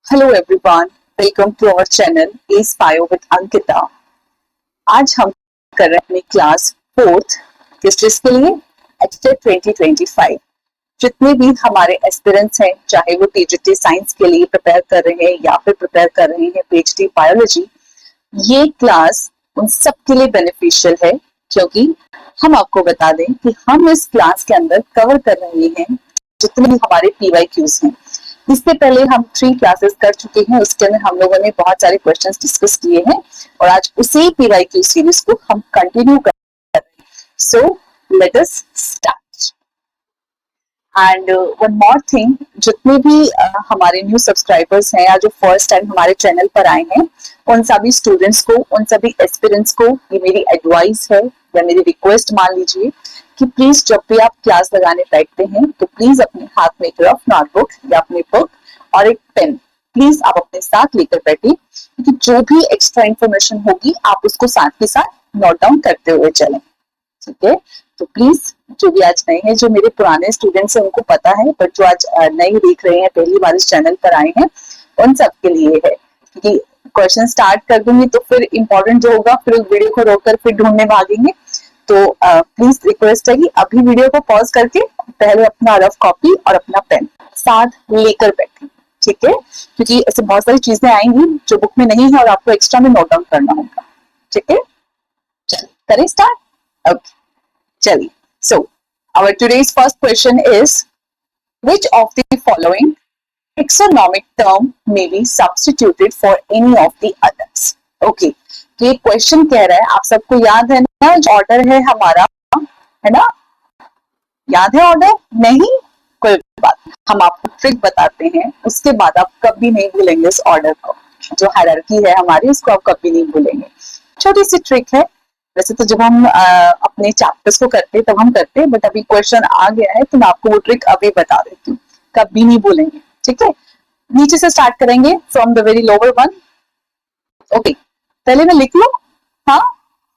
Hello everyone, welcome to our channel S bio with Ankita. आज हम कर रहे हैं अपनी क्लास फोर्थ किस चीज के लिए, एचटेट 2025। जितने भी हमारे एस्पिरेंट्स हैं, चाहे वो टीजीटी साइंस के लिए प्रिपेयर कर रहे हैं या फिर प्रिपेयर कर रहे हैं पीएचडी बायोलॉजी, ये क्लास उन सब के लिए बेनिफिशियल है। क्योंकि हम आपको बता दें कि हम इस क्लास के अंदर कवर कर रहे हैं जितने भी हमारे पीवाईक्यूज हैं। इससे पहले हम 3 क्लासेस कर चुके हैं, उसके अंदर हम लोगों ने बहुत सारे क्वेश्चंस डिस्कस किए हैं और आज उसी पीवाईक्यू सीरीज को हम कंटिन्यू कर रहे हैं। So let us start. And one more thing, जितने भी हमारे न्यू सब्सक्राइबर्स हैं या जो फर्स्ट टाइम हमारे चैनल पर आए हैं, उन सभी स्टूडेंट्स को, उन सभी एस्पिरेंट्स को ये मेरी एडवाइस है या मेरी रिक्वेस्ट मान लीजिए कि प्लीज जब भी आप क्लास लगाने बैठते हैं तो प्लीज अपने हाथ में एक रफ नोटबुक या अपनी बुक और एक पेन प्लीज आप अपने साथ लेकर बैठिए, क्योंकि जो भी एक्स्ट्रा इंफॉर्मेशन होगी आप उसको साथ के साथ नोट डाउन करते हुए चलें। ठीक है, तो प्लीज जो भी आज नए हैं, जो मेरे पुराने स्टूडेंट्स हैं उनको पता है, बट जो आज नए देख रहे हैं, पहली बार इस चैनल पर आए हैं, उन सब के लिए है। क्योंकि क्वेश्चन स्टार्ट कर दूंगी तो फिर इंपॉर्टेंट जो होगा फिर वीडियो को रोककर फिर ढूंढने भागेंगे। तो प्लीज रिक्वेस्ट है कि अभी वीडियो को पॉज करके पहले अपना रफ कॉपी और अपना पेन साथ लेकर बैठें। ठीक है, क्योंकि ऐसे बहुत सारी चीजें आएंगी जो बुक में नहीं है और आपको एक्स्ट्रा में नोट डाउन करना होगा। ठीक है, चलिए करें स्टार्ट। ओके, चलिए। So our today's first question is, which of the following taxonomic term may be substituted for any of the others? Okay, तो ये क्वेश्चन कह रहा है, आप सबको याद है ना जो ऑर्डर है हमारा, है ना? याद है ऑर्डर? नहीं, कोई बात, हम आपको ट्रिक बताते हैं, उसके बाद आप कभी नहीं भूलेंगे इस ऑर्डर को। जो हायरार्की है हमारी उसको आप कभी नहीं भूलेंगे। छोटी सी ट्रिक है, वैसे तो जब हम अपने चैप्टर्स को करते तब हम करते, बट अभी क्वेश्चन आ गया है तो मैं आपको वो ट्रिक अभी बता देती हूँ, कभी नहीं भूलेंगे। ठीक है, नीचे से स्टार्ट करेंगे from the very lower one. Okay, पहले मैं लिख लूं, हाँ,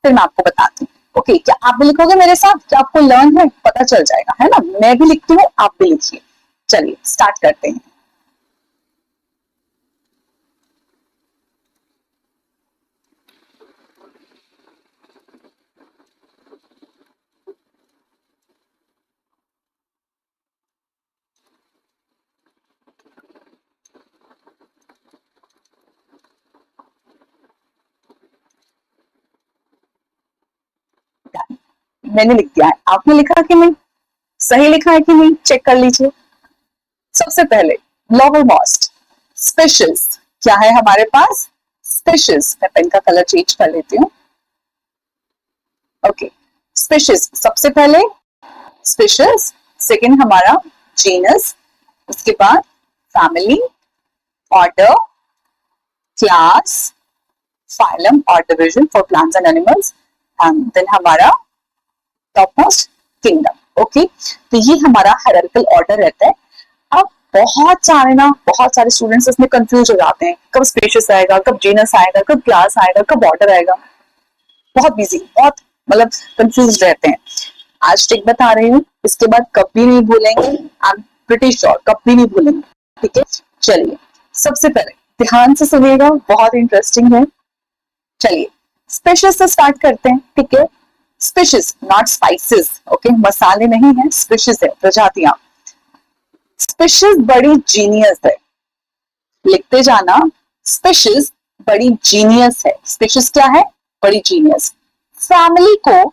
फिर मैं आपको बताती हूँ। ओके, क्या आप भी लिखोगे मेरे साथ? क्या आपको लर्न है? पता चल जाएगा, है ना? मैं भी लिखती हूँ, आप भी लिखिए। चलिए स्टार्ट करते हैं। मैंने लिख दिया है, आपने लिखा कि नहीं? सही लिखा है कि नहीं? चेक कर लीजिए। सबसे पहले लोअर मोस्ट स्पेशीज क्या है हमारे पास? स्पेशीज, मैं पेन का कलर चेंज कर लेती हूँ। ओके, स्पेशीज सबसे पहले, स्पेशीज सेकंड हमारा जीनस, उसके बाद फैमिली, ऑर्डर, क्लास, फाइलम और division for plants and animals, and then हमारा टॉप मोस्ट किंगडम। ओके, तो ये हमारा हायरार्किकल ऑर्डर रहता है। अब बहुत सारे स्टूडेंट्स इसमें कंफ्यूज हो जाते हैं, कब स्पेशियस आएगा, कब जीनस आएगा, कब क्लास आएगा, कब ऑर्डर आएगा। बहुत बिजी, बहुत मतलब कंफ्यूज रहते हैं। आज ट्रिक बता रही हूँ, इसके बाद कभी नहीं भूलेंगे, आई एम प्रीटी श्योर कभी नहीं भूलेंगे। ठीक है, चलिए सबसे पहले ध्यान से सुनिएगा, बहुत इंटरेस्टिंग है। चलिए स्पेशियस से स्टार्ट करते हैं। ठीक है, स्पेशीज नॉट स्पाइसेस, ओके, मसाले नहीं है, स्पेशीज है, प्रजातियां। स्पेशीज बड़ी जीनियस है, लिखते जाना, स्पेशीज बड़ी जीनियस है। स्पेशीज क्या है? बड़ी जीनियस। फैमिली को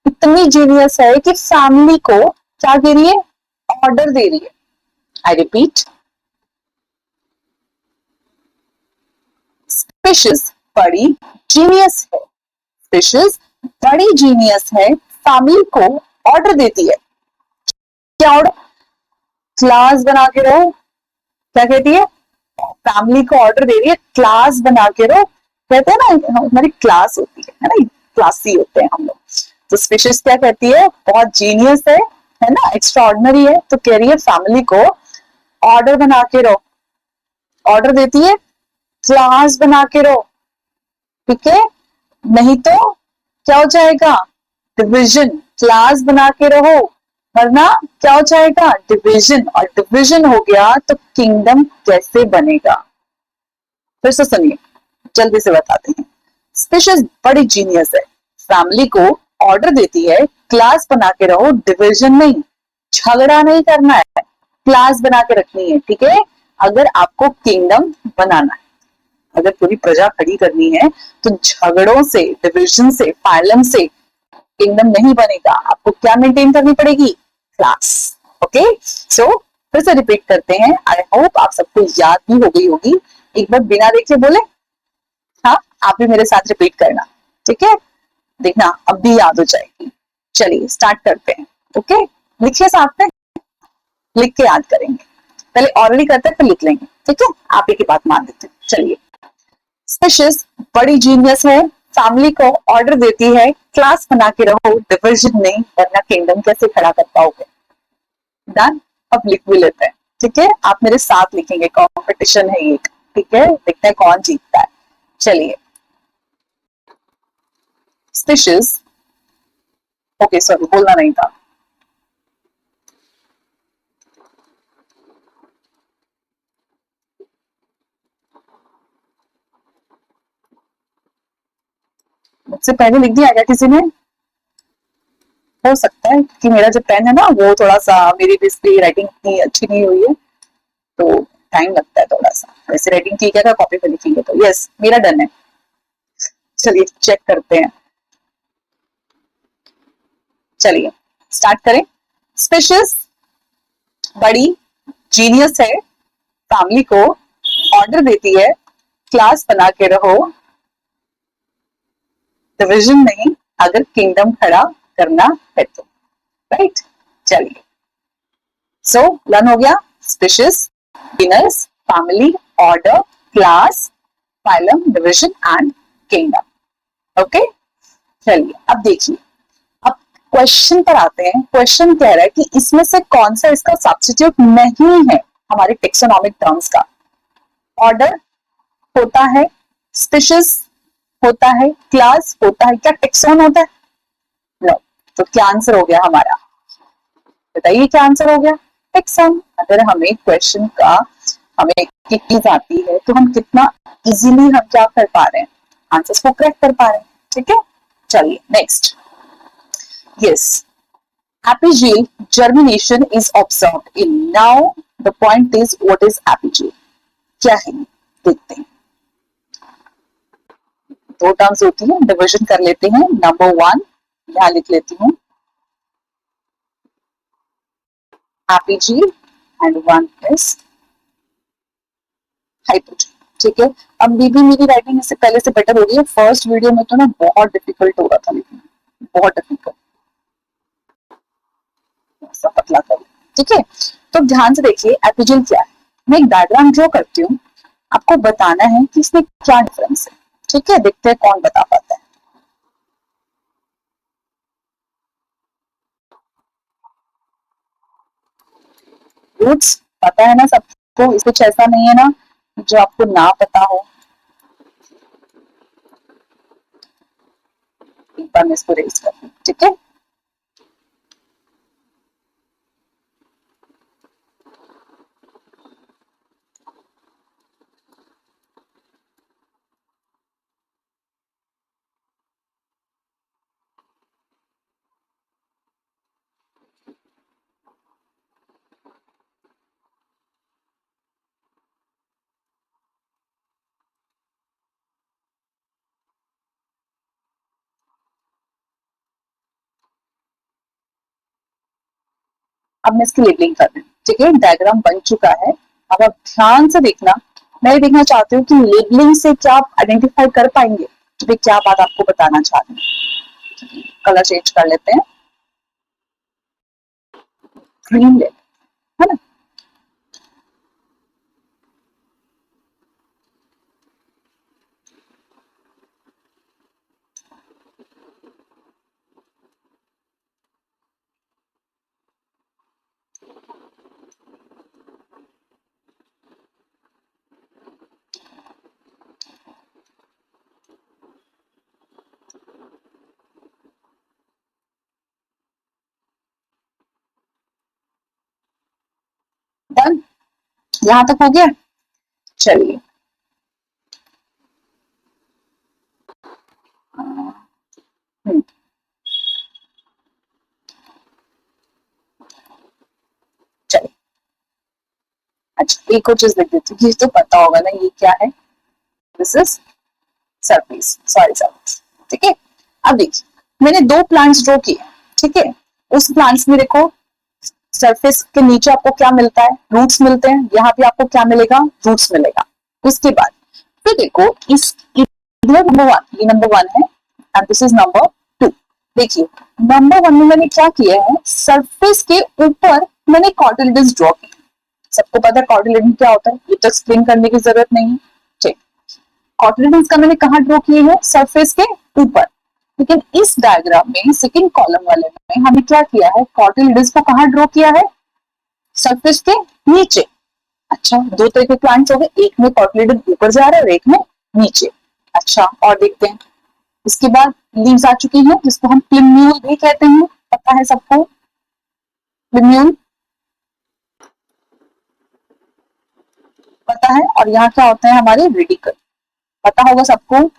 इतनी जीनियस है कि फैमिली को क्या दे रही है? ऑर्डर दे रही है। आई रिपीट, स्पेशीज बड़ी जीनियस है, स्पेशीज बड़ी जीनियस है, फैमिली को ऑर्डर देती है। क्या ऑर्डर? क्लास बना के रहो। क्या कहती है? फैमिली को ऑर्डर दे रही है, क्लास बना के रहो। कहते हैं ना हमारी क्लास होती है ना, क्लासी होते हैं हम लोग। तो स्पीशीज क्या कहती है? बहुत जीनियस है ना, एक्स्ट्रा ऑर्डिनरी है, तो कह रही है फैमिली को ऑर्डर बना के रहो। ऑर्डर देती है, क्लास बना के रहो। ठीक है, नहीं तो क्या हो जाएगा? डिवीजन। क्लास बना के रहो, वरना क्या हो जाएगा? डिवीजन, और डिवीजन हो गया तो किंगडम कैसे बनेगा? फिर से सुनिए, जल्दी से बताते हैं। स्पीशीज बड़ी जीनियस है, फैमिली को ऑर्डर देती है क्लास बना के रहो, डिवीजन नहीं, झगड़ा नहीं करना है, क्लास बना के रखनी है, ठीक है। अगर आपको किंगडम बनाना है, अगर पूरी प्रजा खड़ी करनी है, तो झगड़ों से, डिविजन से, फाइलम से किंगडम नहीं बनेगा। आपको क्या मेंटेन करनी पड़ेगी? क्लास। ओके, सो फिर से रिपीट करते हैं। आई होप आप सबको याद भी हो गई होगी। एक बार बिना देखे बोले, हाँ, आप भी मेरे साथ रिपीट करना, ठीक है। देखना अब भी याद हो जाएगी। चलिए स्टार्ट करते हैं। ओके, लिखिए साथ में, लिख के याद करेंगे। पहले ऑलरेडी करते हैं फिर लिख लेंगे, ठीक है। आप ही की बात मान लेते हैं। चलिए, स्पीशीज बड़ी जीनियस है, फैमिली को ऑर्डर देती है क्लास बना के रहो, डिविजन नहीं, वरना किंगडम कैसे खड़ा कर पाओगे। डन। अब लिख भी लेते हैं, ठीक है। आप मेरे साथ लिखेंगे, कंपटीशन है ये, ठीक है। देखते हैं कौन जीतता है। चलिए, स्पीशीज, ओके सॉरी बोलना नहीं था। मुझसे पहले लिख दिया क्या किसी ने? हो सकता है कि मेरा जो पेन है ना, वो थोड़ा सा, मेरी डिस्प्ले राइटिंग इतनी अच्छी नहीं हुई है, तो टाइम लगता है थोड़ा सा। वैसे राइटिंग ठीक है, अगर कॉपी पे लिखेंगे तो। यस, मेरा डन है। चलिए चेक करते हैं। चलिए स्टार्ट करें। स्पीशीज बड़ी जीनियस है, फैमिली को ऑर्डर देती है क्लास बना के रहो, डिविजन नहीं, अगर किंगडम खड़ा करना है तो। राइट, चलिए। सो लर्न हो गया। Species, genus, family, order, class, phylum, division and kingdom. Okay, चलिए अब देखिए। अब क्वेश्चन पर आते हैं। क्वेश्चन कह रहा है कि इसमें से कौन सा इसका सब्स्टिट्यूट नहीं है हमारे टेक्सोनॉमिक टर्म्स का। ऑर्डर होता है, स्पीशीज होता है, क्लास होता है, क्या टेक्सोन होता है? नो। तो क्या आंसर हो गया हमारा? बताइए क्या आंसर हो गया? टेक्सोन। अगर हमें क्वेश्चन का, हमें चीज आती है तो हम कितना इजीली हम क्या कर पा रहे हैं, आंसर्स को करेक्ट कर पा रहे हैं, ठीक है। चलिए next. Yes, apogee germination is observed in. Now the point is, what is apogee? क्या है देखते हैं। दो टर्म्स होती है, डिविजन कर लेते हैं। नंबर वन, यहां लिख लेती हूँ apogee एंड वन इज हाइपोजी, ठीक है। अब भी मेरी राइटिंग इससे पहले से बेटर हो गई है। फर्स्ट वीडियो में तो ना बहुत डिफिकल्ट हो रहा था लिखना, बहुत डिफिकल्ट, ऐसा पतला कर, ठीक है। तो ध्यान से देखिए एपिजिल क्या है। मैं एक डायग्राम ड्रॉ करती हूँ, आपको बताना है कि इसमें क्या डिफरेंस है, ठीक है। देखते हैं कौन बता पाता है। रूट्स पता है ना सबको, इस कुछ ऐसा नहीं है ना जो आपको ना पता हो। एक बार मैं इसको रेज कर दूं, ठीक है। अब मैं इसकी लेबलिंग कर रही हूँ, ठीक है। डायग्राम बन चुका है। अब आप ध्यान से देखना। मैं देखना चाहती हूँ कि लेबलिंग से क्या आप आइडेंटिफाई कर पाएंगे कि भाई क्या बात आपको बताना चाह रही हूँ। कलर चेंज कर लेते हैं, ग्रीन ले, है ना। डन, यहां तक हो गया। चलिए चलिए, अच्छा एक और चीज लिख देती हूँ, ये तो पता होगा ना ये क्या है, this is surface, sorry surface, ठीक है। अब देखिए मैंने दो प्लांट्स ड्रॉ किए, ठीक है। उस प्लांट्स में देखो सरफेस के नीचे आपको क्या मिलता है, रूट्स मिलते हैं, यहाँ पे आपको क्या मिलेगा, रूट्स मिलेगा। उसके बाद फिर देखो इस नंबर वन, ये नंबर वन है and this is number two. देखिए नंबर वन में मैंने क्या किया है, सरफेस के ऊपर मैंने कॉटिलिडन्स ड्रॉ किए। सबको पता है कॉटिलिडन क्या होता है, ये तो एक्सप्लेन करने की जरूरत नहीं है, ठीक। कॉटिलिडन्स का मैंने कहा ड्रॉ किए हैं, सरफेस के ऊपर। लेकिन इस डायग्राम में सेकंड कॉलम वाले में हमने क्या किया है, कॉटिलिडन्स को कहाँ ड्रॉ किया है, सरफेस के नीचे। अच्छा दो तरह के प्लांट्स हो गए, एक में कॉटिलिडन ऊपर जा रहा है और एक में नीचे। अच्छा और देखते हैं, इसके बाद लीव्स आ चुकी हैं जिसको हम प्लिम्यूल भी कहते हैं, पता है सबको प्लिम्यूल, पता है। और यहाँ क्या होते हैं हमारे रेडिकल, पता होगा सबको।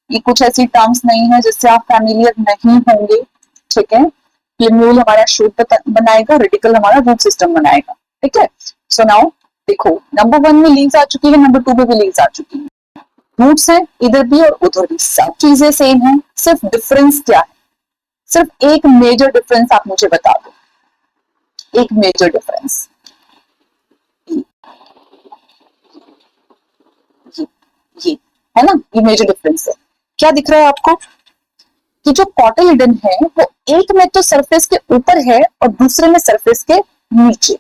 ये कुछ ऐसी टर्म्स नहीं है जिससे आप फैमिलियर नहीं होंगे, ठीक है। प्लिम्यूल हमारा शूट बनाएगा, रेडिकल हमारा रूट सिस्टम बनाएगा, ठीक है। सो नाउ देखो नंबर वन में लीव्स आ चुकी है, नंबर टू में भी लीव्स आ चुकी है, रूट्स है इधर भी और उधर भी, सब चीजें सेम है, सिर्फ डिफरेंस क्या है, सिर्फ एक मेजर डिफरेंस आप मुझे बता दो, एक मेजर डिफरेंस, ये है ना, ये मेजर डिफरेंस है। क्या दिख रहा है आपको कि जो कॉटिलिडन है वो एक में तो सरफेस के ऊपर है और दूसरे में सरफेस के नीचे।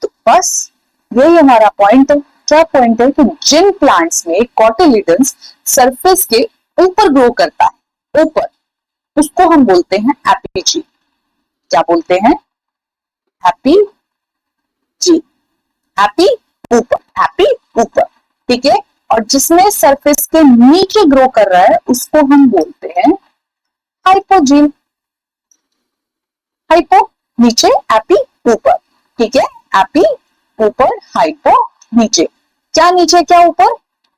तो बस यही हमारा पॉइंट है। क्या पॉइंट है कि जिन प्लांट्स में कॉटिलिडन्स सरफेस के ऊपर ग्रो करता है, ऊपर, उसको हम बोलते हैं एपीजी। क्या बोलते हैं, हैप्पी जी, हैप्पी ऊपर, हैप्पी ऊपर, ठीक है। और जिसमें सरफेस के नीचे ग्रो कर रहा है उसको हम बोलते हैं हाइपोजीन। हाइपो नीचे, एपी ऊपर, ठीक है। एपी ऊपर, हाइपो नीचे। क्या नीचे क्या ऊपर,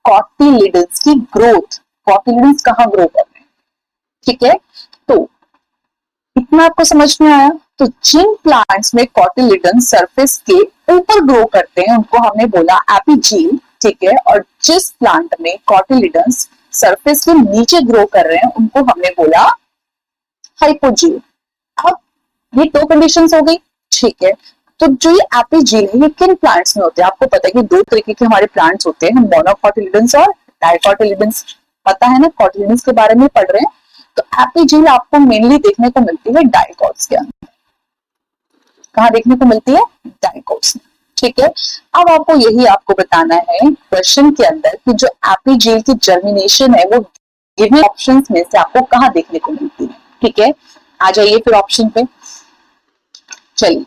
कॉटिलिडन्स की ग्रोथ, कॉटिलिडन्स कहाँ ग्रो कर रहे हैं, ठीक है। तो इतना आपको समझ में आया। तो जिन प्लांट्स में कॉटिलिडन सरफेस के ऊपर ग्रो करते हैं उनको हमने बोला एपीजीन, ठीक है। और जिस प्लांट में कॉटिलिडन्स सरफेस के नीचे ग्रो कर रहे हैं उनको हमने बोला हाइपोजीन। अब ये दो कंडीशंस हो गई, ठीक है। तो जो ये एपीजीन है ये किन प्लांट्स में होते हैं, आपको पता है कि दो तरीके के हमारे प्लांट्स होते हैं, मोनोकॉटिलिडन्स और डाइकॉटिलिडन्स, पता है ना, कॉटिलिडन्स के बारे में पढ़ रहे हैं। तो एपीजीन आपको मेनली देखने को मिलती है डाइकॉट्स के अंदर। कहाँ देखने को मिलती है, डाइकॉट्स, ठीक है। अब आपको यही आपको बताना है क्वेश्चन के अंदर कि जो एपीजीन की जर्मिनेशन है वो गिवन ऑप्शंस में से आपको कहाँ देखने को मिलती है, ठीक है। आ जाइए फिर ऑप्शन पे, चलिए।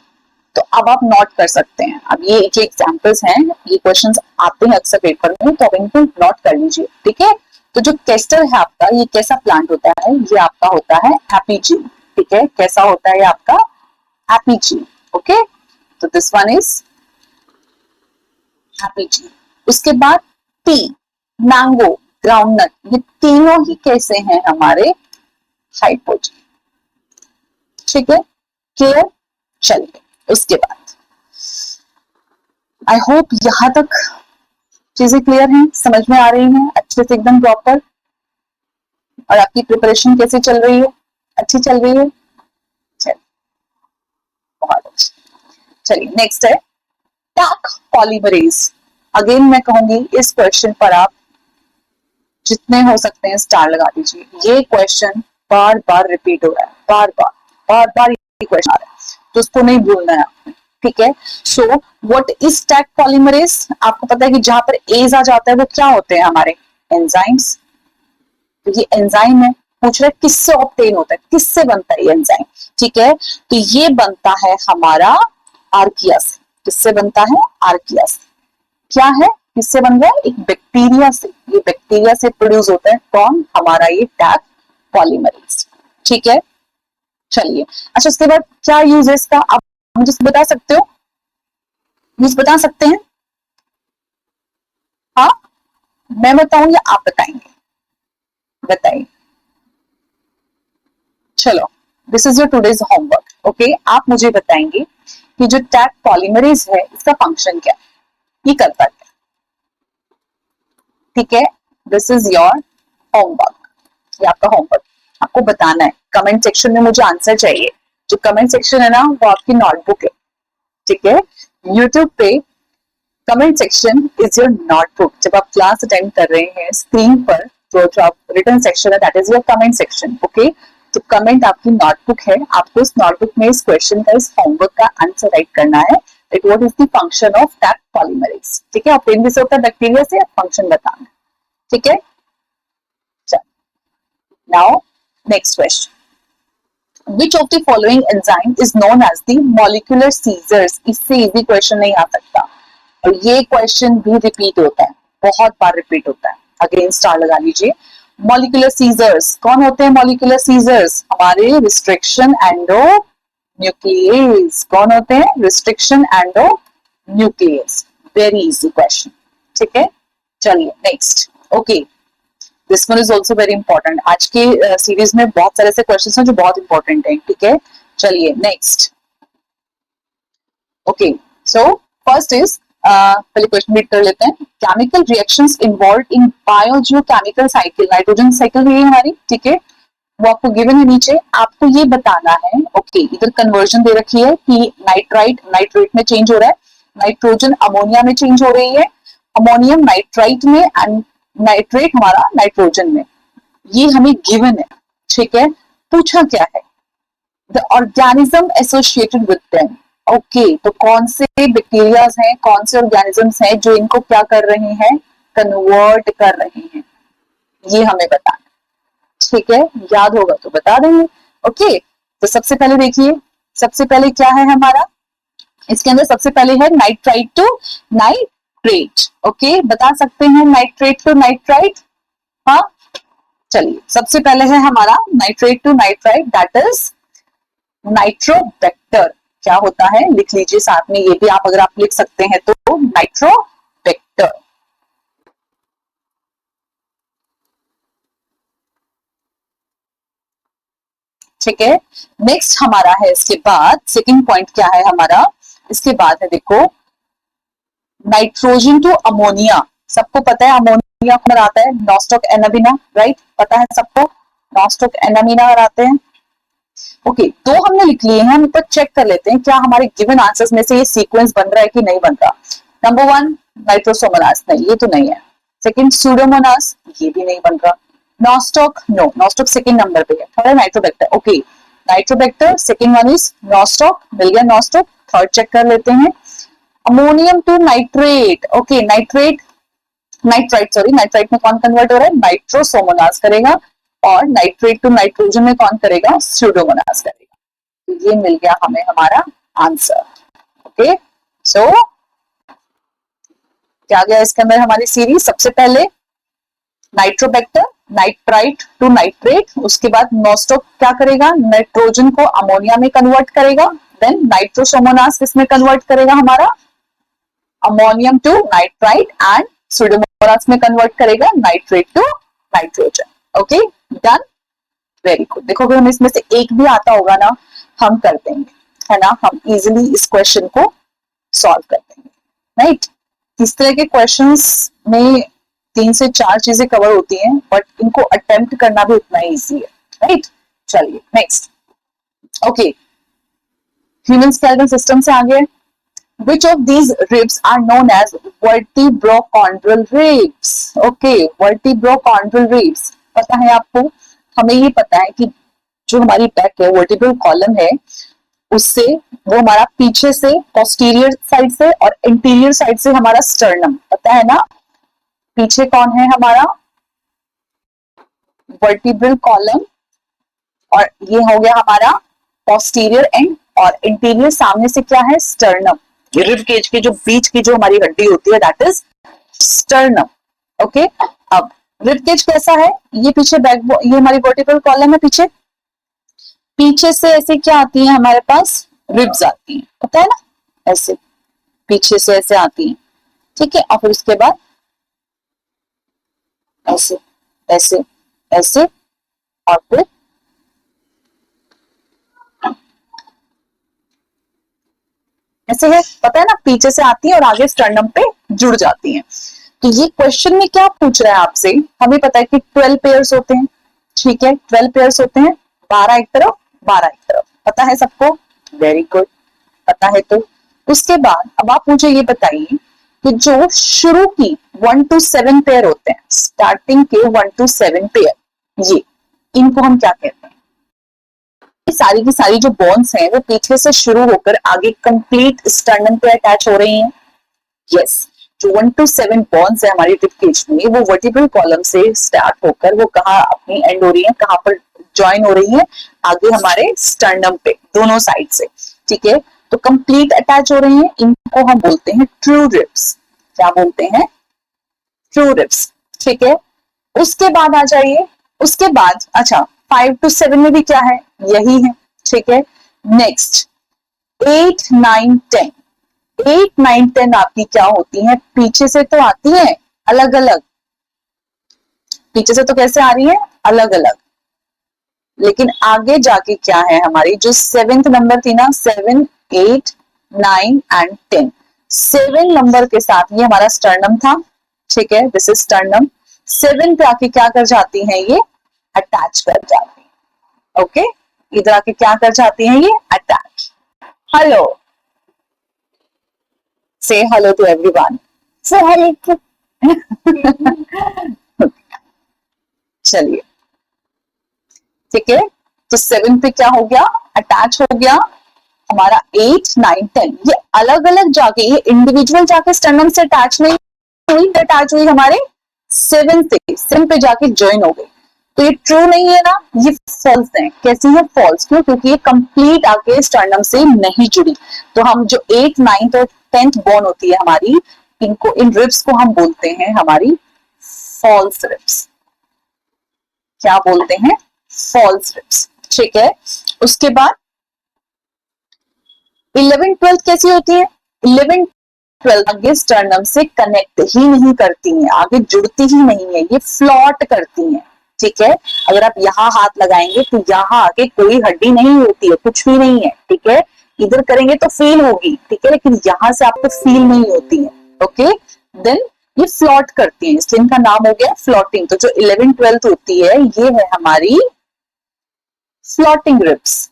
तो अब आप नोट कर सकते हैं, अब ये जो एग्जांपल्स हैं ये क्वेश्चंस आते हैं अक्सर पेपर में, तो आप इनको नोट कर लीजिए, ठीक है। तो जो केस्टर है आपका, ये कैसा प्लांट होता है, ये आपका होता है एपीजीन, ठीक है। कैसा होता है आपका एपीजीन, ओके। तो दिस वन इज एपीजीन। उसके बाद टी, मैंगो, ग्राउंडनट, ये तीनों ही कैसे हैं हमारे हाइपोजीन, ठीक है। क्लियर, चलिए उसके बाद आई होप यहां तक चीजें क्लियर हैं, समझ में आ रही हैं अच्छे से एकदम प्रॉपर। और आपकी प्रिपरेशन कैसी चल रही है, अच्छी चल रही है, चलिए बहुत अच्छी। चलिए नेक्स्ट है टैक पॉलीमरेज। अगेन मैं कहूंगी इस क्वेश्चन पर आप जितने हो सकते हैं स्टार लगा दीजिए। ये क्वेश्चन बार बार रिपीट हो रहा है, बार बार ये क्वेश्चन आ रहा है, तो उसको नहीं भूलना है आपने, ठीक है। So what is Taq polymerase, आपको पता है कि जहां पर एज आ जाता है वो क्या होते हैं हमारे एंजाइम्स। तो ये एंजाइम है, पूछ रहे किससे ऑब्टेन होता है, किससे बनता है ये एंजाइम, ठीक है। तो ये बनता है हमारा आर्किया से, किससे बनता है, आर्किया से। क्या है, किससे बन रहा है, एक बैक्टीरिया से, ये बैक्टीरिया से प्रोड्यूस होता है कौन, हमारा ये टैग पॉलीमरेज, ठीक है। चलिए अच्छा उसके बाद क्या यूज है इसका, आप मुझे बता सकते हो, यूज बता सकते हैं, हाँ मैं बताऊं या आप बताएंगे, बताइए। चलो, this is your today's homework. Okay, आप मुझे बताएंगे कि जो टैग पॉलीमरेज है इसका फंक्शन क्या है, ये करता है। ठीक है, दिस इज योर होमवर्क, ये आपका होमवर्क, आपको बताना है। कमेंट सेक्शन में मुझे आंसर चाहिए। जो कमेंट सेक्शन है ना वो आपकी नोटबुक है। ठीक है, यूट्यूब पे comment section is your notebook. जब आप क्लास अटेंड कर रहे हैं स्क्रीन पर, जो आप रिटर्न सेक्शन है that is your comment section. Okay, तो कमेंट आपकी नोटबुक है, आपको इस नोटबुक में इस क्वेश्चन का, इस होमवर्क का आंसर राइट करना है। That what is the function of tag polymerase. ठीक है, और पेन से होता है बैक्टीरिया से, फंक्शन बताना। ठीक है, now next question, which of the following enzyme is known as the molecular seizers। इससे इजी क्वेश्चन नहीं आ सकता, और ये क्वेश्चन भी रिपीट होता है, बहुत बार रिपीट होता है। अगेन स्टार लगा लीजिए। मॉलिक्यूलर सीजर्स कौन होते हैं? मॉलिक्यूलर सीजर्स हमारे रिस्ट्रिक्शन एंडो न्यूक्लियस। कौन होते हैं? Restriction endo nucleus. Very easy question. ठीक है, चलिए next. Okay, this one is also very important. आज के सीरीज में बहुत सारे ऐसे क्वेश्चन हैं जो बहुत इंपॉर्टेंट हैं। ठीक है, चलिए next. Okay, so first is पहले क्वेश्चन रीड कर लेते हैं। Chemical reactions involve in biogeochemical cycle, nitrogen cycle है हमारी। ठीक है, वो आपको गिवन है नीचे, आपको ये बताना है। ओके, इधर कन्वर्जन दे रखी है कि नाइट्राइट नाइट्रेट में चेंज हो रहा है, नाइट्रोजन अमोनिया में चेंज हो रही है, अमोनियम नाइट्राइट में एंड नाइट्रेट हमारा नाइट्रोजन में। ये हमें गिवन है। ठीक है, पूछा क्या है? The organism associated with them. Okay, तो कौन से बैक्टीरियाज हैं, कौन से ऑर्गेनिजम्स हैं जो इनको क्या कर रहे हैं? कन्वर्ट कर रहे हैं, ये हमें बताना। ठीक है, याद होगा तो बता देंगे। ओके, तो सबसे पहले देखिए, सबसे पहले क्या है हमारा? इसके अंदर सबसे पहले है नाइट्राइट टू नाइट्रेट। ओके, बता सकते हैं नाइट्रेट टू नाइट्राइट? हाँ, चलिए सबसे पहले है हमारा nitrate to nitrite, that is nitrobacter. क्या होता है लिख लीजिए साथ में, ये भी आप अगर आप लिख सकते हैं तो नाइट्रोबैक्टर। ठीक है, नेक्स्ट हमारा है इसके बाद सेकंड पॉइंट क्या है हमारा? इसके बाद है देखो नाइट्रोजन टू अमोनिया। सबको पता है अमोनिया कौन आता है? Nostoc Anabaena, right? पता है सबको, नॉस्टॉक एनाबिना आते हैं। ओके, दो हमने लिख लिए हैं, हम ऊपर चेक कर लेते हैं क्या हमारे गिवन आंसर्स में से ये सीक्वेंस बन रहा है कि नहीं बन रहा। नंबर वन नाइट्रोसोमोनास, नहीं ये तो नहीं है। सेकंड सूडोमोनास, ये भी नहीं बन रहा। Nostoc, no, Nostoc second number पे है। Third Nitrobacter. Okay, Nitrobacter, second one is Nostoc, मिल गया नॉस्टॉक। थर्ड चेक कर लेते हैं, ammonium to nitrate. Okay, nitrate nitrite, sorry nitrite में कौन कन्वर्ट हो रहा है? नाइट्रोसोमोनास करेगा, और नाइट्रेट टू नाइट्रोजन में कौन करेगा? स्यूडोमोनास करेगा। तो ये मिल गया हमें हमारा आंसर। ओके, सो क्या गया इसके अंदर हमारी सीरीज? सबसे पहले नाइट्रोबैक्टर, नाइट्राइट टू नाइट्रेट, उसके बाद नॉस्टॉक क्या करेगा? नाइट्रोजन को अमोनिया में कन्वर्ट करेगा। देन नाइट्रोसोमोनास किसमें कन्वर्ट करेगा हमारा? Ammonium to nitrite, and pseudomonas में कन्वर्ट करेगा nitrate to nitrogen. Okay, done, very good. देखो अगर हमें इसमें से एक भी आता होगा ना, हम कर देंगे, है ना? हम इजिली इस क्वेश्चन को सॉल्व कर देंगे, राइट? इस तरह के क्वेश्चंस में 3 से 4 चीजें कवर होती हैं, बट इनको अटेम्प्ट करना भी उतना ही इजी है, राइट? चलिए next. Okay, human skeletal system से आगे, which of these ribs are known as vertebrochondral ribs? Okay, vertebrochondral ribs पता है आपको? हमें ये पता है कि जो हमारी बैक है, वर्टिब्रल कॉलम है, उससे वो हमारा पीछे से पोस्टीरियर साइड से और इंटीरियर साइड से हमारा स्टर्नम, पता है ना? पीछे कौन है हमारा? वर्टिब्रल कॉलम, और ये हो गया हमारा पोस्टीरियर एंड, और इंटीरियर सामने से क्या है? स्टर्नम। रिब केज के जो बीच की जो हमारी हड्डी होती है दैट इज स्टर्नम। ओके, अब रिब केज कैसा है? ये पीछे ये हमारी वर्टिब्रल कॉलम है, पीछे पीछे से ऐसे क्या आती है हमारे पास? रिब्स आती हैं, पता है ना? ऐसे पीछे से ऐसे आती हैं, ठीक है? और फिर उसके बाद ऐसे ऐसे ऐसे, और फिर ऐसे है, पता है ना, पीछे से आती है और आगे स्टर्नम पे जुड़ जाती है। तो ये क्वेश्चन में क्या पूछ रहा है आपसे, हमें पता है कि 12 पेयर्स होते हैं, ठीक है, 12 पेयर्स होते हैं, 12 एक तरफ 12 एक तरफ, पता है सबको, वेरी गुड, पता है। तो उसके बाद अब आप मुझे ये बताइए कि जो शुरू की 1 to 7 पेयर होते हैं, स्टार्टिंग के 1 to 7 पेयर, ये इनको हम क्या कहते हैं? सारी की सारी जो बोन्स हैं वो पीछे से शुरू होकर आगे कंप्लीट स्टर्नम पे अटैच हो रही हैं। यस, जो 1 to 7 बोन्स है हमारी रिब केज में, वो वर्टिब्रल कॉलम से स्टार्ट होकर वो कहाँ अपनी एंड हो रही है, कहाँ पर ज्वाइन हो रही है, आगे हमारे स्टर्नम पे दोनों साइड से, ठीक है। तो कंप्लीट अटैच हो रही हैं, इनको हम बोलते हैं ट्रू रिब्स। क्या बोलते हैं? ट्रू रिब्स, ठीक है। उसके बाद आ जाइए, उसके बाद अच्छा 5 to 7 में भी क्या है, यही है, ठीक है। नेक्स्ट 8, 9, 10, 8, 9, 10 आपकी क्या होती है, पीछे से तो आती है अलग अलग, पीछे से तो कैसे आ रही है, अलग अलग, लेकिन आगे जाके क्या है, हमारी जो 7th नंबर थी ना, 7, 8, 9 एंड 10, 7 नंबर के साथ ये हमारा स्टर्नम था, ठीक है, दिस इज स्टर्नम। 7 पे आके क्या कर जाती हैं, ये अटैच कर जाती है, ओके, इधर आके क्या कर जाती हैं, ये अटैच। हेलो, से हेलो टू एवरीवन, से हेलो। चलिए, ठीक है, तो 7 पे क्या हो गया, अटैच हो गया हमारा। 8, 9, 10 ये अलग अलग जाके, ये इंडिविजुअल जाके स्टर्नम से अटैच नहीं हुई, अटैच हुई हमारे 7 से, 7 पे जाके ज्वाइन हो गई। तो ये ट्रू नहीं है ना, ये फॉल्स है। कैसी है, फॉल्स, क्यों? क्योंकि ये कंप्लीट आके स्टर्नम से नहीं जुड़ी। तो हम जो 8, 9 और 10th बोन होती है हमारी, इनको, इन रिब्स को हम बोलते हैं हमारी फॉल्स रिब्स। क्या बोलते हैं, फॉल्स रिब्स, ठीक है। उसके बाद 11, 12 कैसी होती है, 11, 12 आगे स्टर्नम से कनेक्ट ही नहीं करती हैं, आगे जुड़ती ही नहीं है, ये फ्लॉट करती हैं, ठीक है। अगर आप यहाँ हाथ लगाएंगे तो यहाँ आगे कोई हड्डी नहीं होती है, कुछ भी नहीं है, ठीक है। इधर करेंगे तो फील होगी, ठीक है, लेकिन यहाँ से आपको फील नहीं होती है, ओके। देन ये फ्लॉट करती है, इसलिए इनका नाम हो गया फ्लॉटिंग। तो जो 11, 12 होती है, ये है हमारी फ्लॉटिंग रिब्स,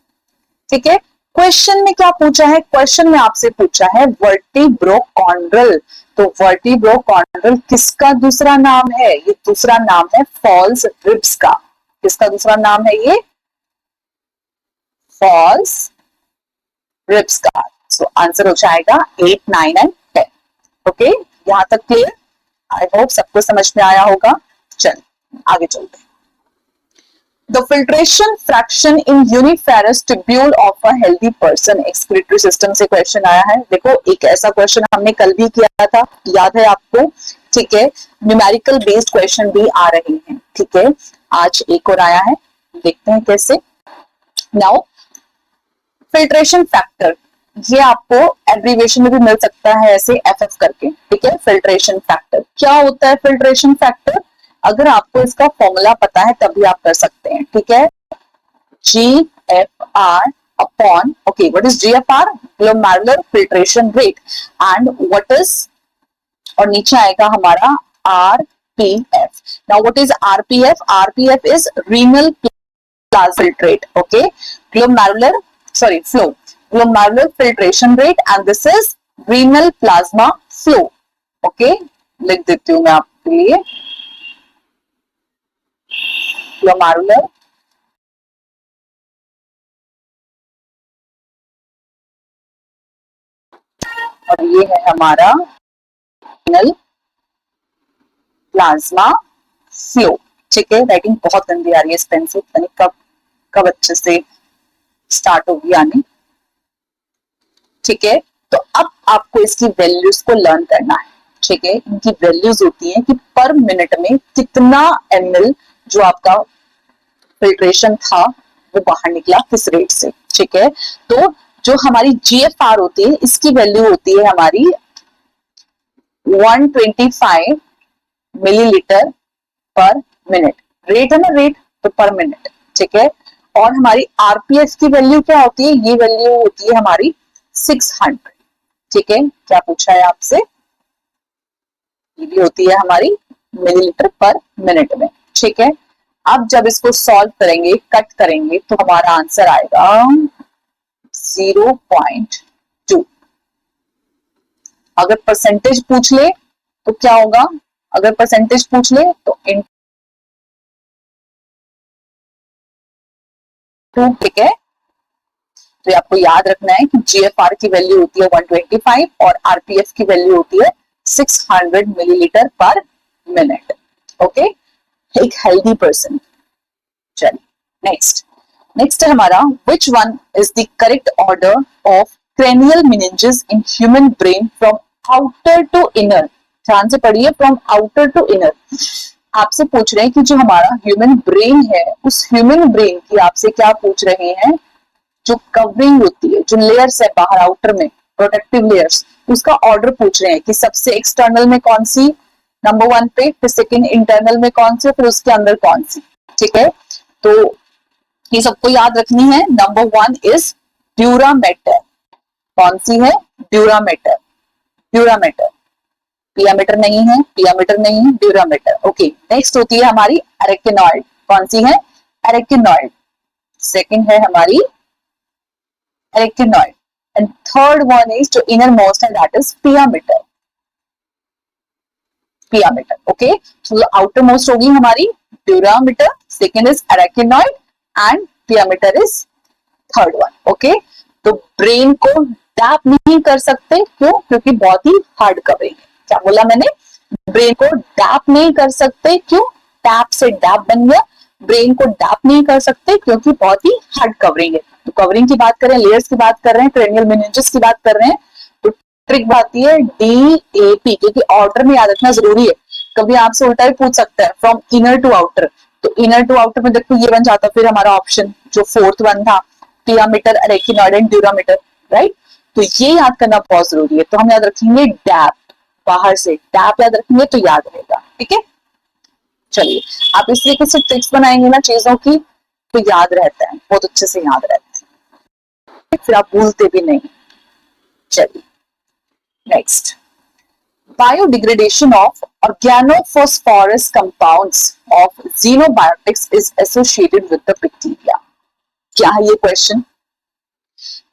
ठीक है। क्वेश्चन में क्या पूछा है, क्वेश्चन में आपसे पूछा है वर्टिब्रोकॉन्ड्रल। तो वर्टिब्रोकॉन्ड्रल किसका दूसरा नाम है, ये दूसरा नाम है फॉल्स रिब्स का। किसका दूसरा नाम है, ये फॉल्स रिब्स का। सो आंसर हो जाएगा 8, 9 एंड 10, ओके। यहां तक क्लियर? आई होप सबको समझ में आया होगा। चल आगे चलते हैं। The filtration fraction in uniferous tubule of a healthy person, excretory system से क्वेश्चन आया है। देखो, एक ऐसा क्वेश्चन हमने कल भी किया था, याद है आपको, ठीक है। न्यूमेरिकल बेस्ड क्वेश्चन भी आ रहे हैं, ठीक है। आज एक और आया है, देखते हैं कैसे। नाउ फिल्ट्रेशन फैक्टर, ये आपको एब्रीविएशन में भी मिल सकता है ऐसे FF करके, ठीक है। फिल्ट्रेशन फैक्टर क्या होता है, फिल्ट्रेशन फैक्टर अगर आपको इसका फॉर्मूला पता है तभी आप कर सकते हैं, ठीक है। GFR upon, okay, what is GFR, glomerular filtration rate, and what is, और नीचे आएगा हमारा RPF। Now what is RPF, RPF is renal plasma filtrate, okay, glomerular, sorry, flow, glomerular filtration rate, and this is renal plasma flow, okay. लिख देती हूं मैं आपके लिए, ग्लोमेरुलर और ये है हमारा रीनल प्लाज्मा फ्लो, ठीक है। राइटिंग बहुत गंदी आ रही है इस पेन से, पता नहीं कब कब अच्छे से स्टार्ट होगी आनी, ठीक है। तो अब आपको इसकी वैल्यूज को लर्न करना है, ठीक है। इनकी वैल्यूज होती हैं कि पर मिनट में कितना ml जो आपका फिल्ट्रेशन था वो बाहर निकला किस रेट से, ठीक है। तो जो हमारी GFR होती है, इसकी वैल्यू होती है हमारी 125 मिलीलीटर पर मिनट, रेट है ना, रेट, तो पर मिनट, ठीक है। और हमारी RPF की वैल्यू क्या होती है, ये वैल्यू होती है हमारी 600, ठीक है, क्या पूछा है आपसे, ये भी होती है हमारी मिलीलीटर पर मिनट में। ठीक है, अब जब इसको सॉल्व करेंगे, कट करेंगे, तो हमारा आंसर आएगा 0.2। अगर परसेंटेज पूछ ले तो क्या होगा, अगर परसेंटेज पूछ ले तो इनटू, ठीक है। तो आपको याद रखना है कि जीएफआर की वैल्यू होती है 125 और आरपीएफ की वैल्यू होती है 600 मिलीलीटर पर मिनट। ओके, एक हेल्दी पर्सन। चलिए नेक्स्ट है हमारा, which one is the correct order of cranial meninges in human brain from outer to inner. ध्यान से पढ़िए, फ्रॉम आउटर टू इनर। आपसे पूछ रहे हैं कि जो हमारा ह्यूमन ब्रेन है, उस ह्यूमन ब्रेन की आपसे क्या पूछ रहे हैं, जो कवरिंग होती है, जो लेयर्स है बाहर आउटर में, प्रोटेक्टिव लेयर्स, उसका ऑर्डर पूछ रहे हैं कि सबसे एक्सटर्नल में कौन सी, नंबर 1 पे, फिर सेकंड इंटरनल में कौन सी, फिर उसके अंदर कौन सी। ठीक है, तो ये सबको याद रखनी है। Number 1 is dura mater. कौन सी है, ड्यूरामेटर, ड्यूरामेटर। पियामीटर नहीं है, पियामीटर नहीं है, ड्यूरामेटर। ओके, नेक्स्ट होती है हमारी एरेकिनॉइड। कौन सी है, एरेकिनॉइड। सेकंड है हमारी arachnoid and third one is जो इनर मोस्ट है, that is pia mater, pia mater. Okay, so outermost होगी हमारी dura mater, second is arachnoid and pia mater is third one. Okay, तो ब्रेन को डैप नहीं कर सकते, क्यों, क्योंकि बहुत ही हार्ड कवरिंग है। क्या बोला मैंने, ब्रेन को डैप नहीं कर सकते, क्यों, टैप से डैप बन गया। ब्रेन को डैप नहीं कर सकते क्योंकि बहुत ही हार्ड कवरिंग है। तो कवरिंग की बात करें, लेयर्स की बात कर रहे हैं, क्रेनियल मेनिंजेस की बात कर रहे हैं, तो ट्रिक आती है DAP, क्योंकि ऑर्डर में याद रखना जरूरी है। कभी आपसे उल्टा भी पूछ सकता है, फ्रॉम इनर टू आउटर। तो इनर टू आउटर में देखो ये बन जाता फिर हमारा ऑप्शन जो फोर्थ वन था, पियामीटर, एरेकिनॉइड एंड ड्यूरामीटर, राइट। तो ये याद करना बहुत जरूरी है। तो हम याद रखेंगे डैप, बाहर से डैप याद रखेंगे तो याद रहेगा। ठीक है, चलिए आप इस तरीके से ट्रिक्स बनाएंगे ना चीजों की, तो याद रहता है, बहुत अच्छे से याद रहता है, फिर आप भूलते भी नहीं। चलिए next, biodegradation of organophosphorus compounds of xenobiotics is associated with the bacteria। क्या है ये क्वेश्चन,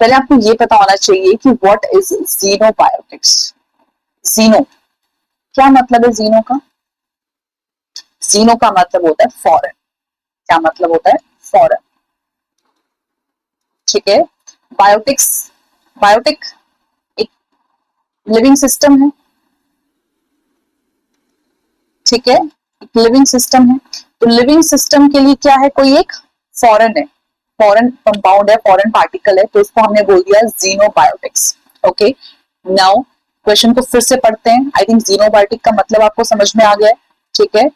पहले आपको ये पता होना चाहिए कि व्हाट इज xenobiotics। जीनो क्या मतलब है, जीनो का, जीनो का मतलब होता है फॉरेन। क्या मतलब होता है, फॉरेन। ठीक है, बायोटिक्स, बायोटिक एक लिविंग सिस्टम है। ठीक है, एक लिविंग सिस्टम है। तो लिविंग सिस्टम के लिए क्या है, कोई एक फॉरेन है, फॉरेन कंपाउंड है, फॉरेन पार्टिकल है, तो उसको हमने बोल दिया xenobiotics। ओके, नाउ क्वेश्चन को फिर से पढ़ते हैं। आई थिंक xenobiotic का मतलब आपको समझ में आ गया है। ठीक है,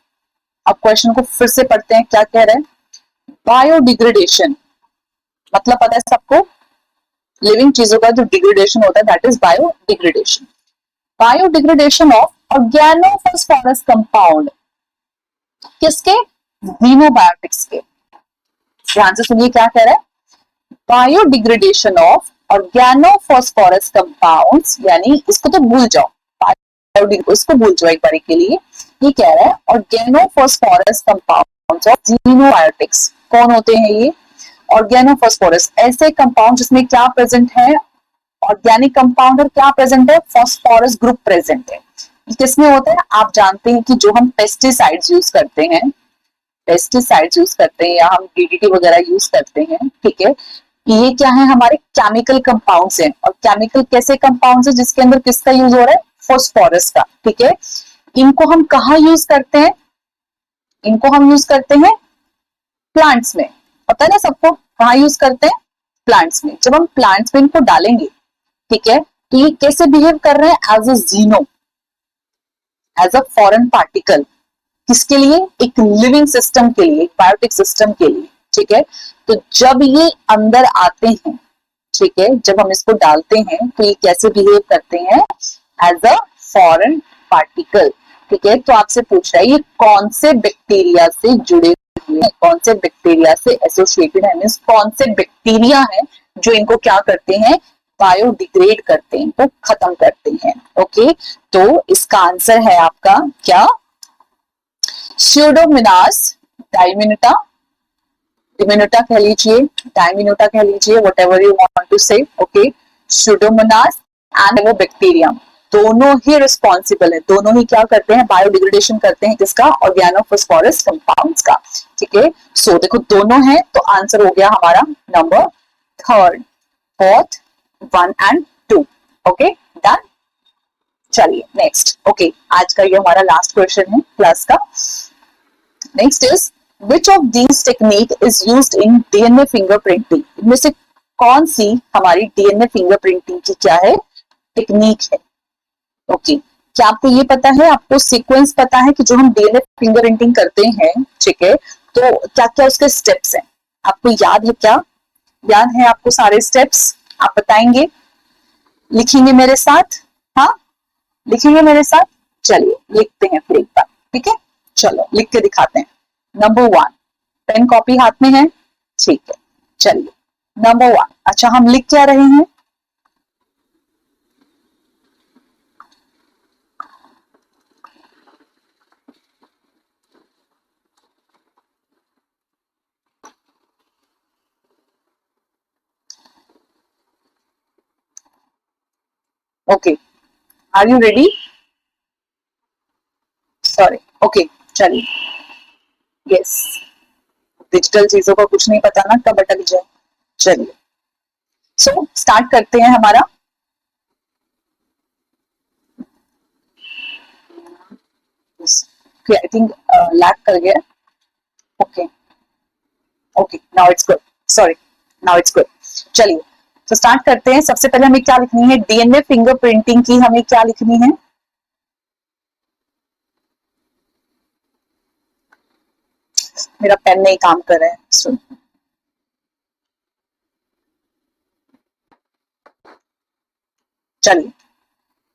अब क्वेश्चन को फिर से पढ़ते हैं, क्या कह रहे हैं, बायोडिग्रेडेशन मतलब पता है सबको, लिविंग चीजों का जो डिग्रेडेशन होता है that is biodegradation. Biodegradation of organophosphorus compound, किसके, xenobiotics के। ध्यान से सुनिए क्या कह रहा है, बायोडिग्रेडेशन ऑफ ऑर्गेनोफॉस्फोरस कंपाउंड्स, यानी इसको तो भूल जाओ, इसको भूल जाओ एक बारी के लिए। ये कह रहा है ऑर्गेनोफॉस्फोरस कंपाउंड्स ऑफ xenobiotics। कौन होते हैं ये, ऑर्गेनोफॉस्फोरस, ऐसे कंपाउंड जिसमें क्या प्रेजेंट है, ऑर्गेनिक कंपाउंड, और क्या प्रेजेंट है, फॉस्फोरस ग्रुप प्रेजेंट है। किसमें होता है, आप जानते हैं कि जो हम पेस्टिसाइड्स यूज करते हैं, पेस्टिसाइड्स यूज करते हैं या हम DDT वगैरह यूज करते हैं, ठीक है, ये क्या है, हमारे केमिकल कंपाउंड्स हैं। और केमिकल कैसे कंपाउंड्स है, जिसके अंदर किसका यूज हो रहा है, फॉस्फोरस का। ठीक है, इनको हम कहाँ यूज करते हैं, इनको हम यूज करते हैं प्लांट्स में, पता है ना सबको, कहाँ यूज करते हैं, प्लांट्स में। जब हम प्लांट्स में इनको डालेंगे, ठीक है, तो ये कैसे बिहेव कर रहे हैं, एज अ जीनो, एज अ फॉरेन पार्टिकल, किसके लिए, एक लिविंग सिस्टम के लिए, एक बायोटिक सिस्टम के लिए। ठीक है, तो जब ये अंदर आते हैं, ठीक है, जब हम इसको डालते हैं तो ये कैसे बिहेव करते हैं, एज अ फॉरेन पार्टिकल। ठीक है, तो आपसे पूछ रहा है ये कौन से बैक्टीरिया से जुड़े हुए हैं, कौन से बैक्टीरिया से एसोसिएटेड है, मींस कौन से बैक्टीरिया है जो इनको क्या करते हैं, बायोडिग्रेड करते हैं, तो खत्म करते हैं। ओके, तो इसका आंसर है आपका क्या, स्यूडोमोनास डाइमिनुटा, डिमिनुटा कह लीजिए, डाइमिनुटा कह लीजिए, whatever you want to say. Okay, pseudomonas and वो बैक्टीरियम दोनों ही रिस्पॉन्सिबल है, दोनों ही क्या करते हैं, बायोडिग्रेडेशन करते हैं किसका, ऑर्गेनोफॉस्फोरस कंपाउंड्स का। ठीक है, सो देखो दोनों हैं, तो आंसर हो गया हमारा number third, fourth, 1 and 2। Okay, done. चलिए नेक्स्ट। ओके, आज का ये हमारा लास्ट क्वेश्चन है क्लास का। Next is which of these technique is used in DNA fingerprinting, इनमें से कौन सी हमारी डीएनए फिंगरप्रिंटिंग की क्या है, टेक्निक है। ओके, क्या आपको ये पता है, आपको सीक्वेंस पता है कि जो हम डीएनए फिंगरप्रिंटिंग करते हैं, ठीक है, तो क्या क्या उसके स्टेप्स हैं, आपको याद है क्या, याद है आपको सारे स्टेप्स, आप बताएंगे, लिखेंगे मेरे साथ, हाँ लिखेंगे मेरे साथ, चलिए लिखते हैं फिर एक बार। ठीक है, चलो लिख के दिखाते हैं। नंबर 1, पेन कॉपी हाथ में है, ठीक है, चलिए नंबर 1। अच्छा, हम लिख क्या रहे हैं, okay, are you ready, sorry, okay, चलिए, यस, डिजिटल चीजों का कुछ नहीं पता ना, कब अटक जाए। चलिए, सो स्टार्ट करते हैं हमारा। आई थिंक लैग कर गया। Okay, okay, now it's good, sorry, now it's good. चलिए, तो स्टार्ट करते हैं। सबसे पहले हमें क्या लिखनी है, डीएनए फिंगरप्रिंटिंग की हमें क्या लिखनी है, मेरा पेन नहीं काम कर रहा है, सुन, चलिए,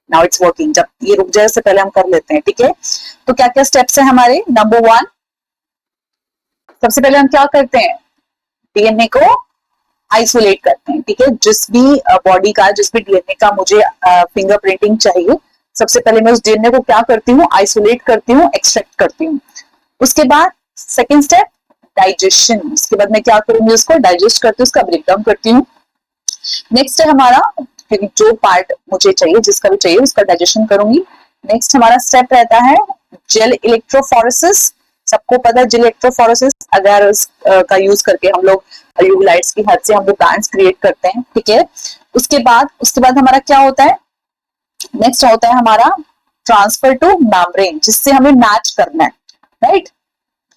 नाउ इट्स वर्किंग, जब ये रुक जाए उससे पहले हम कर लेते हैं। ठीक है, तो क्या क्या स्टेप्स है हमारे। नंबर 1, सबसे पहले हम क्या करते हैं, डीएनए को आइसोलेट करते हैं। ठीक है, जिस भी बॉडी का, जिस भी डीएनए का मुझे फिंगरप्रिंटिंग चाहिए, सबसे पहले मैं उस डीएनए को क्या करती हूँ, आइसोलेट करती हूँ, एक्सट्रैक्ट करती हूँ। उसके बाद सेकेंड स्टेप, डाइजेशन, उसके बाद मैं क्या करूंगी, उसको डाइजेस्ट करती हूँ, उसका ब्रेकडाउन करती हूँ। नेक्स्ट है हमारा, जो पार्ट मुझे चाहिए, जिसका भी चाहिए, उसका डाइजेशन करूंगी। नेक्स्ट हमारा स्टेप रहता है जेल इलेक्ट्रोफोरेसिस, सबको पता है जेल इलेक्ट्रोफोरेसिस, अगर का यूज करके हम लोग यूवी लाइट्स की हेल्प से हम लोग बैंड्स क्रिएट करते हैं। ठीक है, उसके बाद हमारा क्या होता है, नेक्स्ट होता है हमारा ट्रांसफर टू मेम्ब्रेन, जिससे हमें मैच करना है, राइट।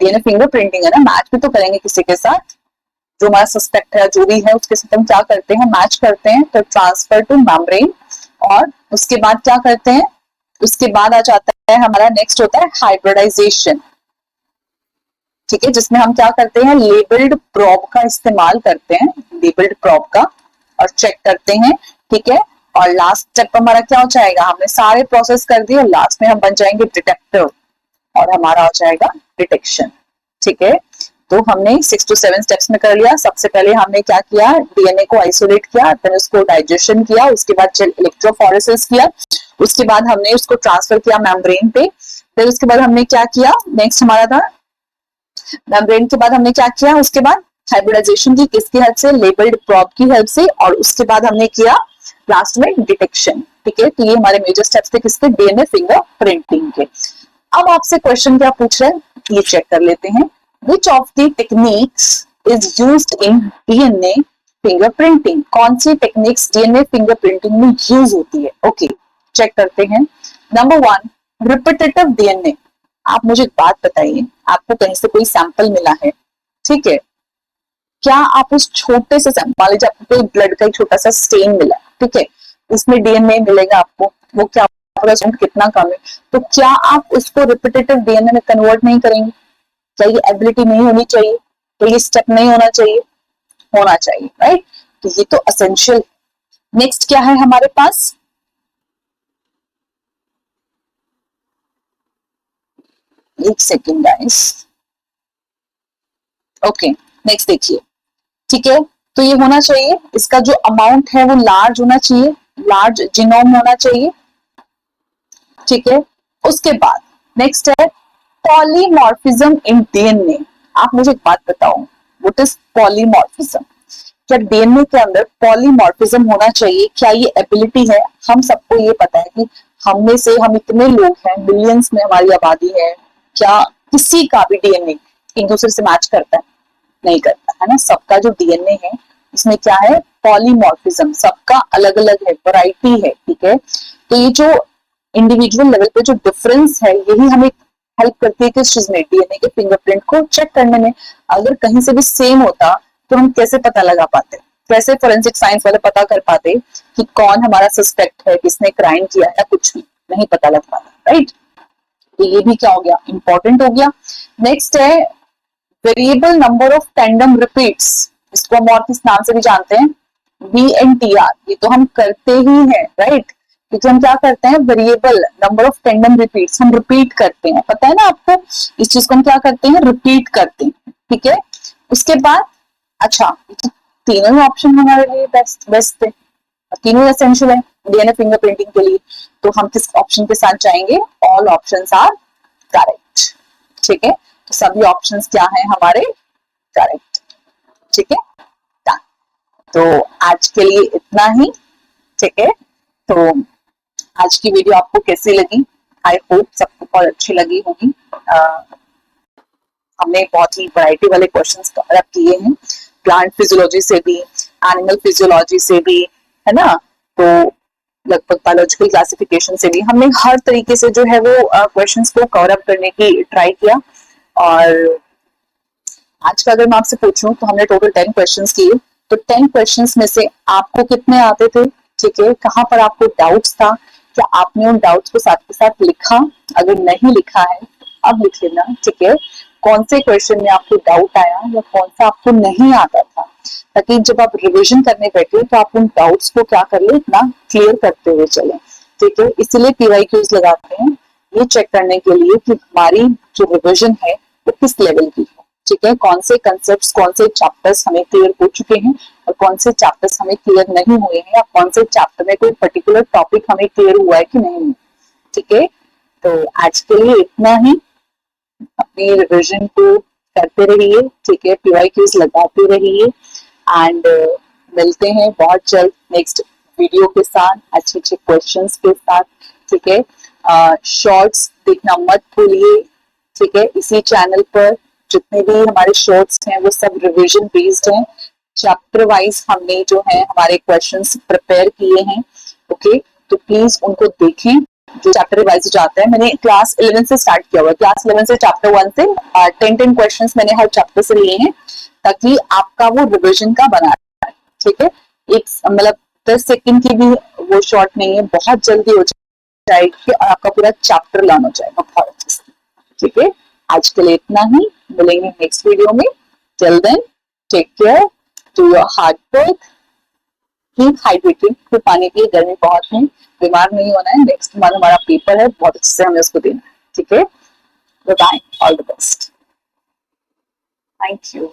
डीएनए फिंगरप्रिंटिंग है ना, मैच भी तो करेंगे किसी के साथ, जो हमारा सस्पेक्ट है, जो भी है, उसके साथ हम क्या करते हैं, मैच करते हैं। तो ट्रांसफर टू मेम्ब्रेन, और उसके बाद क्या करते हैं, उसके बाद आ जाता है हमारा नेक्स्ट होता है हाइब्रिडाइजेशन। ठीक है, जिसमें हम क्या करते हैं, लेबल्ड प्रोब का इस्तेमाल करते हैं, लेबल्ड प्रोब का, और चेक करते हैं। ठीक है, और लास्ट स्टेप हमारा क्या हो जाएगा, हमने सारे प्रोसेस कर दिए, लास्ट में हम बन जाएंगे डिटेक्टर, और हमारा हो जाएगा डिटेक्शन। ठीक है, तो हमने 6 to 7 स्टेप्स में कर लिया। सबसे पहले हमने क्या किया, डीएनए को आइसोलेट किया, फिर उसको डाइजेशन किया, उसके बाद इलेक्ट्रोफोरेसिस किया, उसके बाद हमने उसको ट्रांसफर किया मेम्ब्रेन पे, फिर उसके बाद हमने क्या किया, नेक्स्ट हमारा था मेम्ब्रेन के बाद हमने क्या किया, उसके बाद हाइब्रिडाइजेशन की, किसकी हेल्प से, लेबल्ड प्रोब की हेल्प से, और उसके बाद हमने किया लास्ट में डिटेक्शन। ठीक है, तो ये हमारे मेजर स्टेप्स थे किसके, डीएनए फिंगरप्रिंटिंग के। अब आपसे क्वेश्चन क्या पूछ रहे हैं, ये चेक कर लेते हैं। Which of the techniques is used in DNA fingerprinting? कौन सी टेक्निक्स डीएनए फिंगरप्रिंटिंग में यूज होती है। ओके, चेक करते हैं। Number 1, repetitive DNA. आप मुझे एक बात बताइए, आपको कहीं से कोई सैंपल मिला है, ठीक है, क्या आप उस छोटे से सैंपल, मान लीजिए आपको कोई ब्लड का एक छोटा सा स्टेन मिला, ठीक है, उसमें डीएनए मिलेगा आपको, वो क्या कितना कम है, तो क्या आप उसको रिपीटेटिव डीएनए में कन्वर्ट नहीं करेंगे, क्या ये एबिलिटी नहीं होनी चाहिए, तो ये स्टेप नहीं होना चाहिए, होना चाहिए, राइट। तो ये तो असेंशियल। नेक्स्ट क्या है हमारे पास, एक सेकेंड गाइस, ओके, नेक्स्ट देखिए। ठीक है, तो ये होना चाहिए, इसका जो अमाउंट है वो लार्ज होना चाहिए, लार्ज जीनोम होना चाहिए, ठीक है। उसके बाद नेक्स्ट है पॉलीमॉर्फिज्म इन डीएनए। आप मुझे एक बात बताओ, व्हाट इज पॉलीमॉर्फिज्म? क्या डीएनए के अंदर पॉलीमॉर्फिज्म होना चाहिए? क्या ये एबिलिटी है? हम सबको ये पता है कि हम में से हम इतने लोग हैं, बिलियंस में हमारी आबादी है, क्या किसी का भी डीएनए एक दूसरे से मैच करता है? नहीं करता है ना। सबका जो डीएनए है इसमें क्या है? पॉलीमॉर्फिज्म, सबका अलग अलग है, वैरायटी है, ठीक है। तो ये जो इंडिविजुअल लेवल पे जो डिफरेंस है यही हमें हेल्प करती है किस चीज में? डीएनए के फिंगरप्रिंट को चेक करने में। अगर कहीं से भी सेम होता तो हम कैसे पता लगा पाते? कैसे फोरेंसिक साइंस वाले पता कर पाते कि कौन हमारा सस्पेक्ट है, किसने क्राइम किया है? कुछ भी नहीं पता लग पाता, राइट। तो ये भी क्या हो गया? इंपॉर्टेंट हो गया। नेक्स्ट है variable number of tandem repeats. इसको हम और किस नाम से भी जानते हैं? VNTR। ये तो हम करते ही हैं, राइट, क्योंकि हम क्या करते हैं? Variable number of tandem repeats हम रिपीट करते हैं, पता है ना आपको। इस चीज को हम क्या करते हैं? रिपीट करते हैं, ठीक है। उसके बाद अच्छा, तीनों ही ऑप्शन हमारे लिए बेस्ट थे, तीनों एसेंशियल है डीएनए फिंगरप्रिंटिंग के लिए। तो हम किस ऑप्शन के साथ जाएंगे? ऑल ऑप्शंस आर करेक्ट, ठीक है। तो सभी ऑप्शंस क्या हैं हमारे? करेक्ट, ठीक है। Done. तो आज के लिए इतना ही, ठीक है। तो आज की वीडियो आपको कैसी लगी? आई होप सबको बहुत अच्छी लगी होगी। हमने बहुत ही वैरायटी वाले क्वेश्चंस कवर अप किए हैं, प्लांट फिजियोलॉजी से भी, एनिमल फिजियोलॉजी से भी, है ना। तो लगभग बायोलॉजिकल क्लासिफिकेशन से भी हमने हर तरीके से जो है वो क्वेश्चंस को कवर अप करने की ट्राई किया। और आज का अगर मैं आपसे पूछूं तो हमने टोटल 10 क्वेश्चंस किए। तो 10 क्वेश्चंस में से आपको कितने आते थे? ठीक है, कहाँ पर आपको डाउट्स था? क्या आपने उन डाउट्स को साथ के साथ लिखा? अगर नहीं लिखा है तो अब लिख लेना, ठीक है। कौन से क्वेश्चन में आपको डाउट आया या कौन सा आपको नहीं आता था, ताकि जब आप रिवीजन करने बैठे तो आप उन डाउट्स को क्या कर ले, इतना क्लियर करते हुए चले, ठीक है। इसलिए PYQs लगाते हैं, ये चेक करने के लिए कि हमारी जो रिवीजन है वो किस लेवल की है, ठीक है। कौन से कंसेप्ट्स, कौन से चैप्टर्स हमें क्लियर हो चुके हैं और कौन से चैप्टर्स हमें क्लियर नहीं हुए हैं, या कौन से चैप्टर में कोई पर्टिकुलर टॉपिक हमें क्लियर हुआ है कि नहीं, ठीक है। तो आज के लिए इतना ही। अपनी रिवीजन को करते रहिए, ठीक है, PYQs लगाते रहिए एंड मिलते हैं बहुत जल्द नेक्स्ट वीडियो के साथ, अच्छे अच्छे क्वेश्चंस के साथ, ठीक है। शॉर्ट्स देखना मत भूलिए, ठीक है। इसी चैनल पर जितने भी हमारे शॉर्ट्स हैं वो सब रिवीजन बेस्ड हैं, चैप्टर वाइज हमने जो है हमारे क्वेश्चंस प्रिपेयर किए हैं, ओके। तो प्लीज उनको देखें, जो चैप्टर वाइज जाते हैं। मैंने क्लास 11 से स्टार्ट किया हुआ है, क्लास 11 से चैप्टर 1 से 10 क्वेश्चंस मैंने हर चैप्टर से लिए हैं, ताकि आपका वो रिवीजन का बना है, ठीक है। एक मतलब 10 सेकंड की भी वो शॉर्ट नहीं है, बहुत जल्दी हो जाएगी और आपका पूरा चैप्टर लर्न हो जाएगा बहुत अच्छे से, ठीक है। आज के लिए इतना ही, मिलेंगे नेक्स्ट वीडियो में। Till then take care, do your hard work, keep hydrated, फिर पानी पिए, गर्मी बहुत है, बीमार नहीं होना है। नेक्स्ट मंथ हमारा पेपर है, बहुत अच्छे से हमें उसको देना है, ठीक है। Bye bye, all the best, thank you.